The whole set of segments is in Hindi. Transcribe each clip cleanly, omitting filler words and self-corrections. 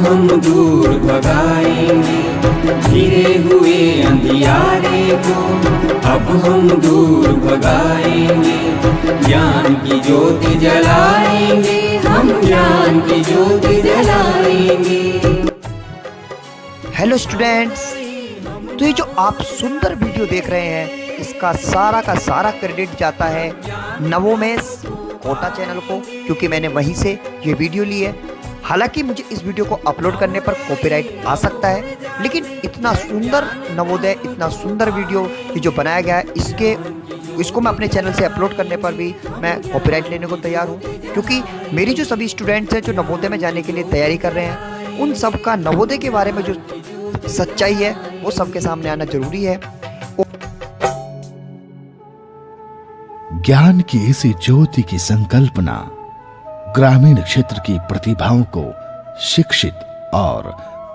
हम दूर भगाएंगे घिरे हुए अंधियारे को, अब हम दूर भगाएंगे, ज्ञान की ज्योति जलाएंगे, हम ज्ञान की ज्योति जलाएंगे। हेलो स्टूडेंट्स, तो ये जो आप सुंदर वीडियो देख रहे हैं, इसका सारा का सारा क्रेडिट जाता है नवोमेष कोटा चैनल को, क्योंकि मैंने वहीं से ये वीडियो ली है। हालांकि मुझे इस वीडियो को अपलोड करने पर कॉपीराइट आ सकता है, लेकिन इतना सुंदर नवोदय, इतना सुंदर वीडियो ये जो बनाया गया है, इसको मैं अपने चैनल से अपलोड करने पर भी मैं कॉपीराइट लेने को तैयार हूँ, क्योंकि मेरी जो सभी स्टूडेंट्स हैं जो नवोदय में जाने के लिए तैयारी कर रहे हैं, उन सब का नवोदय के बारे में जो सच्चाई है वो सबके सामने आना जरूरी है। ज्ञान की इसी ज्योति की संकल्पना ग्रामीण क्षेत्र की प्रतिभाओं को शिक्षित और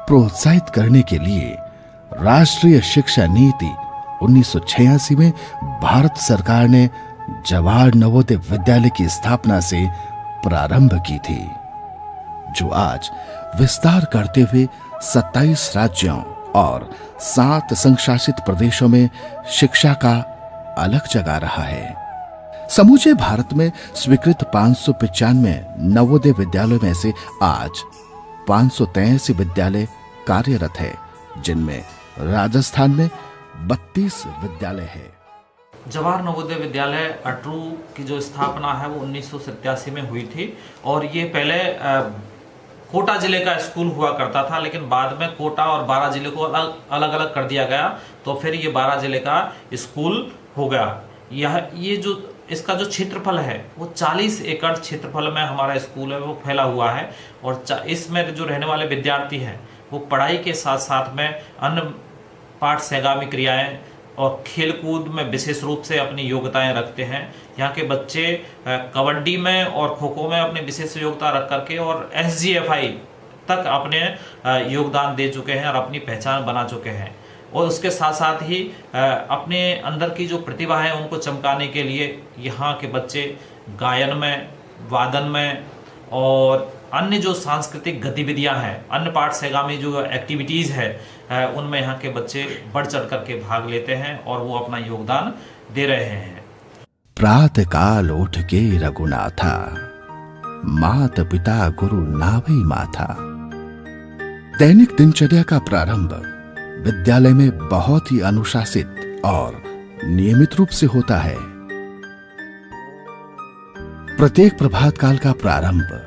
प्रोत्साहित करने के लिए राष्ट्रीय शिक्षा नीति 1986 में भारत सरकार ने जवाहर नवोदय विद्यालय की स्थापना से प्रारंभ की थी, जो आज विस्तार करते हुए 27 राज्यों और 7 संघशासित प्रदेशों में शिक्षा का अलग जगा रहा है। समूचे भारत में स्वीकृत 595 नवोदय विद्यालयों में से आज 583 विद्यालय कार्यरत है, जिनमें राजस्थान में 32 विद्यालय है। जवाहर नवोदय विद्यालय अटरू की जो स्थापना है वो 1987 में हुई थी, और ये पहले कोटा जिले का स्कूल हुआ करता था, लेकिन बाद में कोटा और 12 जिले को अलग अलग कर दिया गया, तो फिर ये 12 जिले का स्कूल हो गया। ये जो इसका जो क्षेत्रफल है वो 40 एकड़ क्षेत्रफल में हमारा स्कूल है वो फैला हुआ है, और इसमें जो रहने वाले विद्यार्थी हैं वो पढ़ाई के साथ साथ में अन्य पाठ सहगामी क्रियाएं और खेल कूद में विशेष रूप से अपनी योग्यताएं रखते हैं। यहाँ के बच्चे कबड्डी में और खो खो में अपनी विशेष योग्यता रख करके और SGFI तक अपने योगदान दे चुके हैं और अपनी पहचान बना चुके हैं, और उसके साथ साथ ही अपने अंदर की जो प्रतिभा है उनको चमकाने के लिए यहाँ के बच्चे गायन में, वादन में और अन्य जो सांस्कृतिक गतिविधियां हैं, अन्य पाठ सहगामी जो एक्टिविटीज़ है उनमें यहाँ के बच्चे बढ़ चढ़ करके भाग लेते हैं और वो अपना योगदान दे रहे हैं। प्रातः काल उठ के रघुनाथा, मात पिता गुरु नाभि माथा। दैनिक दिनचर्या का प्रारंभ विद्यालय में बहुत ही अनुशासित और नियमित रूप से होता है। प्रत्येक प्रभात काल का प्रारंभ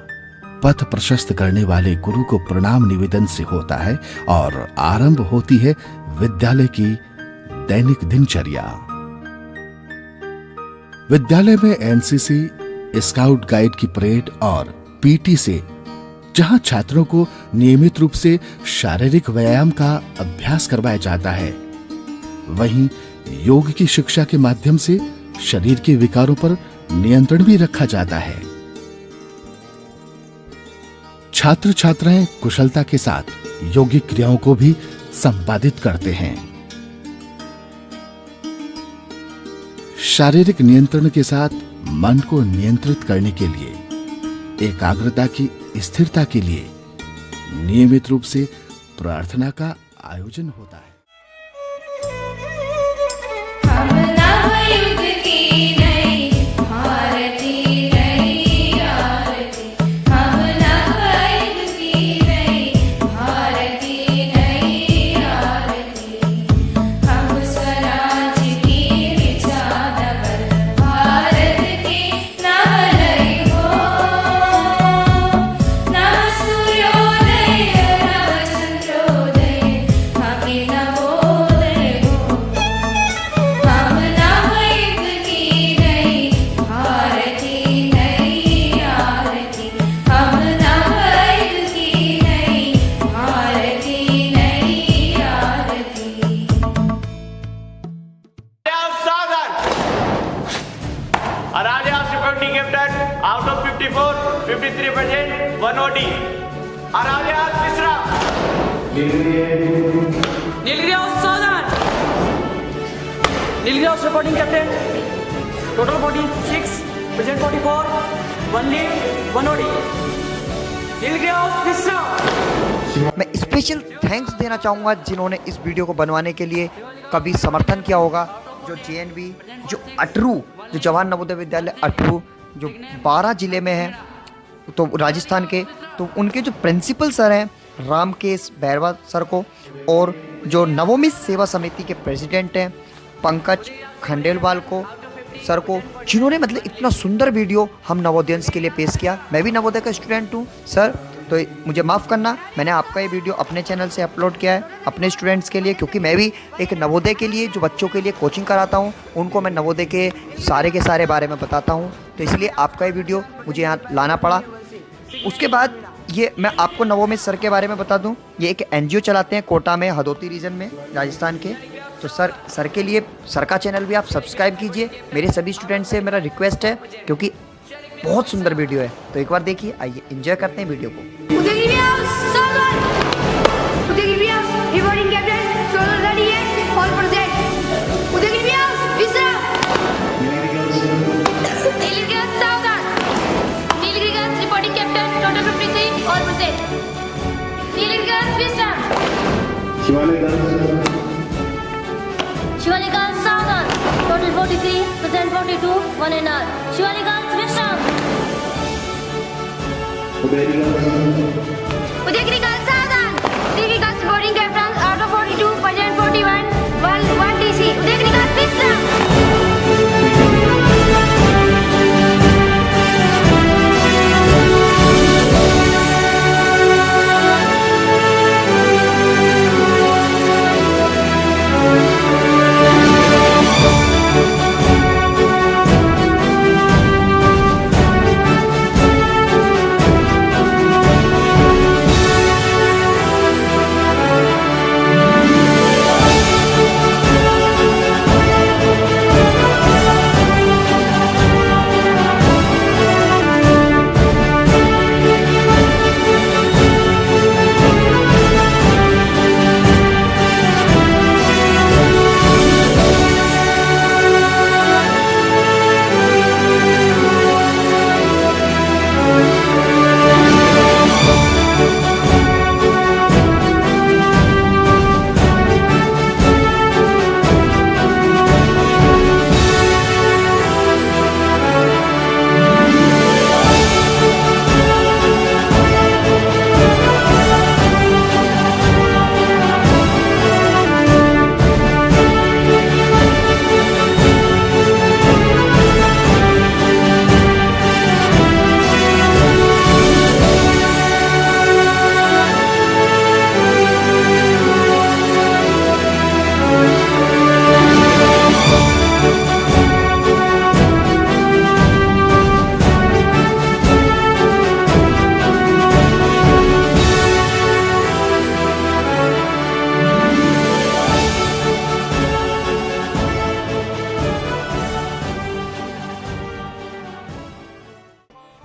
पथ प्रशस्त करने वाले गुरु को प्रणाम निवेदन से होता है, और आरंभ होती है विद्यालय की दैनिक दिनचर्या। विद्यालय में NCC, स्काउट गाइड की परेड और PT से जहां छात्रों को नियमित रूप से शारीरिक व्यायाम का अभ्यास करवाया जाता है, वहीं योग की शिक्षा के माध्यम से शरीर के विकारों पर नियंत्रण भी रखा जाता है। छात्र छात्राएं कुशलता के साथ यौगिक क्रियाओं को भी संपादित करते हैं। शारीरिक नियंत्रण के साथ मन को नियंत्रित करने के लिए, एकाग्रता की स्थिरता के लिए नियमित रूप से प्रार्थना का आयोजन होता है। Out of 54, 53%, 1 OD. Aralia Tisra. Nilgiris Southern. Nilgiris reporting captain. Total 46, present 44, 1 lead, 1 OD. Nilgiri विश्राम। मैं स्पेशल थैंक्स देना चाहूँगा जिन्होंने इस वीडियो को बनवाने के लिए कभी समर्थन किया होगा। जो JNV, जो अटरू, जो जवाहर नवोदय विद्यालय अटरू, जो 12 ज़िले में है, तो राजस्थान के, तो उनके जो प्रिंसिपल सर हैं रामकेश बैरवा सर को, और जो नवोमी सेवा समिति के प्रेसिडेंट हैं पंकज खंडेलवाल को सर को, जिन्होंने मतलब इतना सुंदर वीडियो हम नवोदयंस के लिए पेश किया। मैं भी नवोदय का स्टूडेंट हूँ सर, तो मुझे माफ़ करना, मैंने आपका ये वीडियो अपने चैनल से अपलोड किया है अपने स्टूडेंट्स के लिए, क्योंकि मैं भी एक नवोदय के लिए जो बच्चों के लिए कोचिंग कराता हूँ उनको मैं नवोदय के सारे बारे में बताता हूँ, तो इसलिए आपका ये वीडियो मुझे यहाँ लाना पड़ा। उसके बाद ये मैं आपको नवोमी सर के बारे में बता दूं, ये एक NGO चलाते हैं कोटा में, हदोती रीजन में, राजस्थान के। तो सर के लिए सर का चैनल भी आप सब्सक्राइब कीजिए, मेरे सभी स्टूडेंट से मेरा रिक्वेस्ट है, क्योंकि बहुत सुंदर वीडियो है। तो एक बार देखिए, आइए एंजॉय करते हैं वीडियो को। Udaygiri reporting captain total ready है ऑल प्रेजेंट। उदयगिरी विश्राम। नीलगिरी सावधान। Nilgiri reporting captain total 53 all present. Nilgiri विश्राम। शिवालिक सावधान। Total 43 present 42 1 and all। Shivalik विश्राम। उदयगिरी सावधान। टीवी का reporting captain out of 42 present 41 1 DC। Udaygiri विश्राम।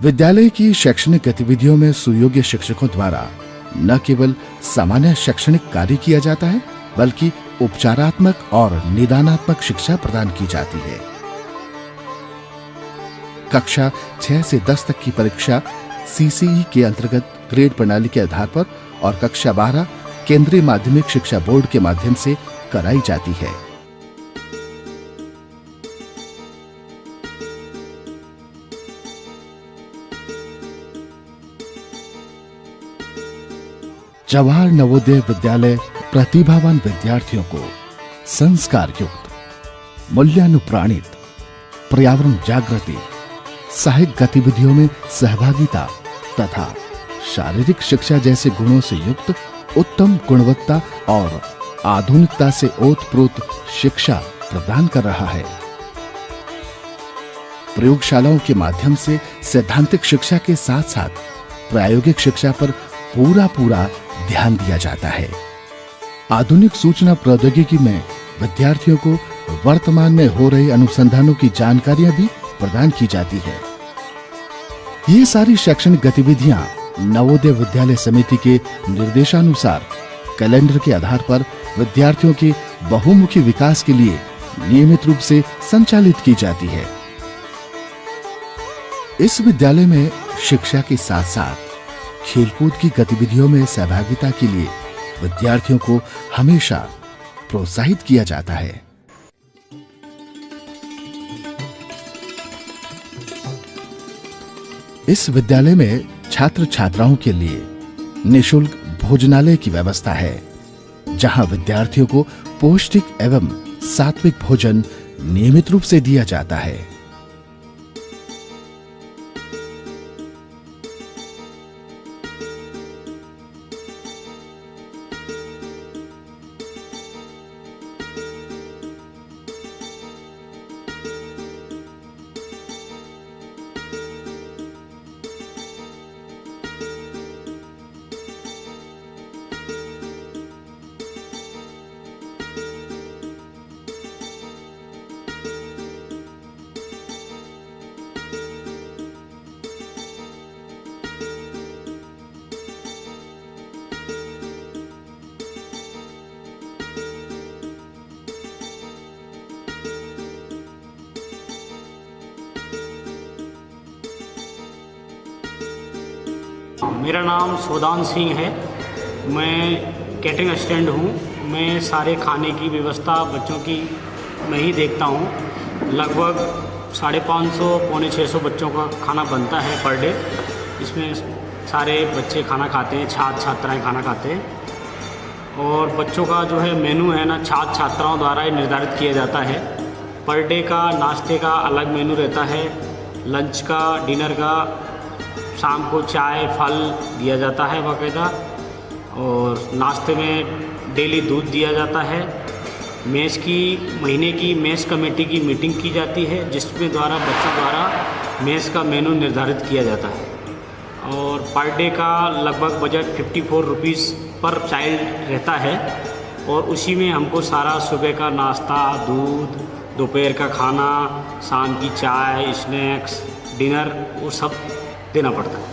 विद्यालय की शैक्षणिक गतिविधियों में सुयोग्य शिक्षकों द्वारा न केवल सामान्य शैक्षणिक कार्य किया जाता है, बल्कि उपचारात्मक और निदानात्मक शिक्षा प्रदान की जाती है। कक्षा 6 से 10 तक की परीक्षा CCE के अंतर्गत ग्रेड प्रणाली के आधार पर और कक्षा 12 केंद्रीय माध्यमिक शिक्षा बोर्ड के माध्यम से कराई जाती है। जवाहर नवोदय विद्यालय प्रतिभावान विद्यार्थियों को संस्कार युक्त, मूल्यानुप्राणित, पर्यावरण जागृति, साहित्य गतिविधियों में सहभागिता तथा शारीरिक शिक्षा जैसे गुणों से युक्त उत्तम गुणवत्ता और आधुनिकता से ओतप्रोत शिक्षा प्रदान कर रहा है। प्रयोगशालाओं के माध्यम से सैद्धांतिक शिक्षा के साथ साथ प्रायोगिक शिक्षा पर पूरा ध्यान दिया जाता है। आधुनिक सूचना प्रौद्योगिकी में विद्यार्थियों को वर्तमान में हो रहे अनुसंधानों की जानकारियां भी प्रदान की जाती है। ये सारी शैक्षणिक गतिविधियां नवोदय विद्यालय समिति के निर्देशानुसार कैलेंडर के आधार पर विद्यार्थियों के बहुमुखी विकास के लिए नियमित रूप से संचालित की जाती है। इस विद्यालय में शिक्षा के साथ साथ खेलकूद की गतिविधियों में सहभागिता के लिए विद्यार्थियों को हमेशा प्रोत्साहित किया जाता है। इस विद्यालय में छात्र छात्राओं के लिए निःशुल्क भोजनालय की व्यवस्था है, जहां विद्यार्थियों को पौष्टिक एवं सात्विक भोजन नियमित रूप से दिया जाता है। मेरा नाम सोदान सिंह है। मैं कैटरिंग असिस्टेंट हूँ। मैं सारे खाने की व्यवस्था बच्चों की मैं ही देखता हूँ। लगभग 550 पौने 600 बच्चों का खाना बनता है पर डे। इसमें सारे बच्चे खाना खाते हैं, छात्र छात्राएं खाना खाते हैं। और बच्चों का जो है मेनू है ना, छात्र छात्राओं द्वारा ही निर्धारित किया जाता है। पर डे का नाश्ते का अलग मेनू रहता है, लंच का, डिनर का, शाम को चाय फल दिया जाता है बाकायदा। और नाश्ते में डेली दूध दिया जाता है। मेस की महीने की मेस कमेटी की मीटिंग की जाती है, जिसमें द्वारा बच्चों द्वारा मेस का मेनू निर्धारित किया जाता है। और पर डे का लगभग बजट 54 रुपीज़ पर चाइल्ड रहता है। और उसी में हमको सारा सुबह का नाश्ता, दूध, दोपहर का खाना, शाम की चाय, स्नैक्स, डिनर वो सब देना पड़ता है।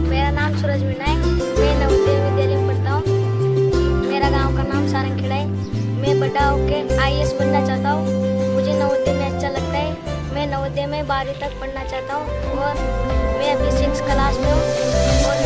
मेरा नाम सूरज मीना है। मैं नवोदय विद्यालय में पढ़ता हूँ। मेरा गांव का नाम सारंगखेड़ा है। मैं बड़ा होकर IAS बनना चाहता हूँ। मुझे नवोदय में अच्छा लगता है। मैं नवोदय में 12वीं तक पढ़ना चाहता हूँ और मैं अभी 6th क्लास में हूँ। और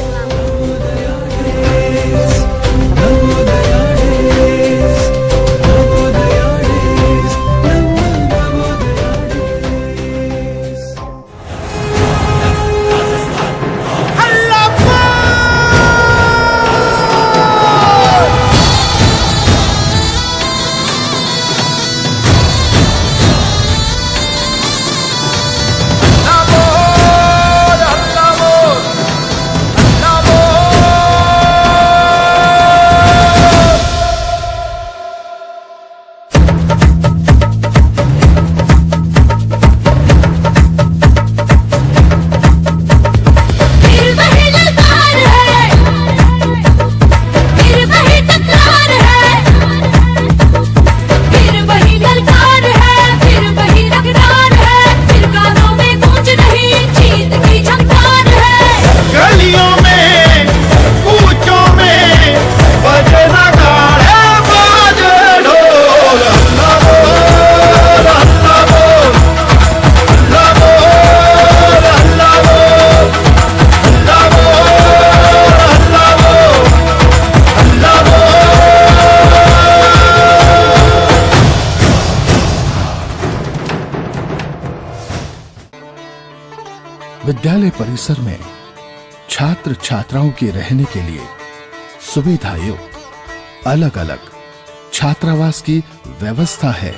विद्यालय परिसर में छात्र छात्राओं के रहने के लिए सुविधायुक्त अलग अलग छात्रावास की व्यवस्था है।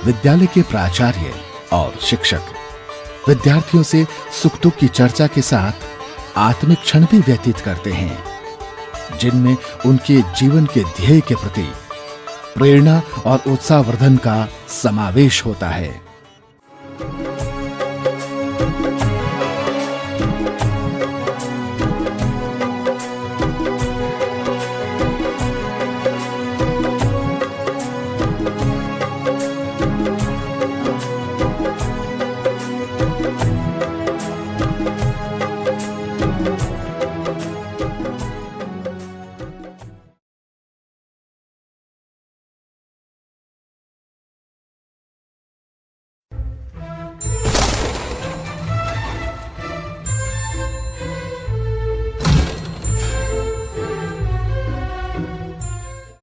विद्यालय के प्राचार्य और शिक्षक विद्यार्थियों से सुख दुख की चर्चा के साथ आत्मिक क्षण भी व्यतीत करते हैं, जिनमें उनके जीवन के ध्येय के प्रति प्रेरणा और उत्साहवर्धन का समावेश होता है। है।